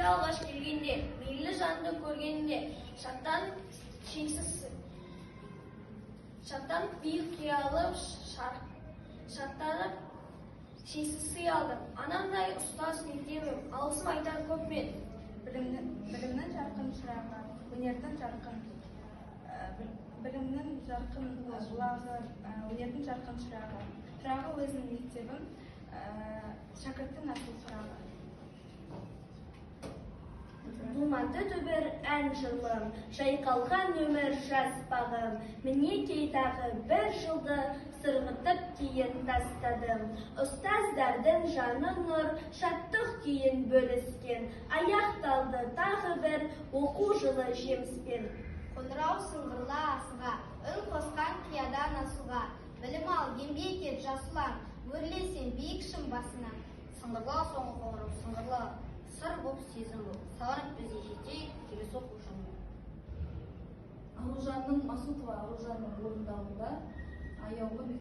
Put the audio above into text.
мектепке алғаш келгенде, мейлі жанды көргенде, шаттан биік қиялы шаттанып шексіз сый алдым. Анамдай ұстаз мектебім, алғысым айтар көп мен. Білімнің жарқын шырағы, өнердің жарқын білімнің жарқын бұлағы, өнердің жарқын шырағы. Тұрағы өзінің мектебім, шәкірттің асыл сұрағы. Думанды төбер ән жырлым, жайқалған өмір жас бағым. Мінекей тағы бір жылды сырғытып кейін тастадым. Ұстаздардың жаны нұр, шаттық күйін бөліскен. Аяқталды тағы бір оқу жылы жеміспен. Қоңырау сыңғырла асыға, үн қосқан қиядан асуға. Білім ал, еңбек ет жасұлан, өрлесен биік шың басына. Сыңғырла соңғы қоңырау, сыңғырла, сыр боп сезім боп, сағынып біз жетейік, келесі оқу жылына. Аружанның Масутова Аружанның орындауында аяулы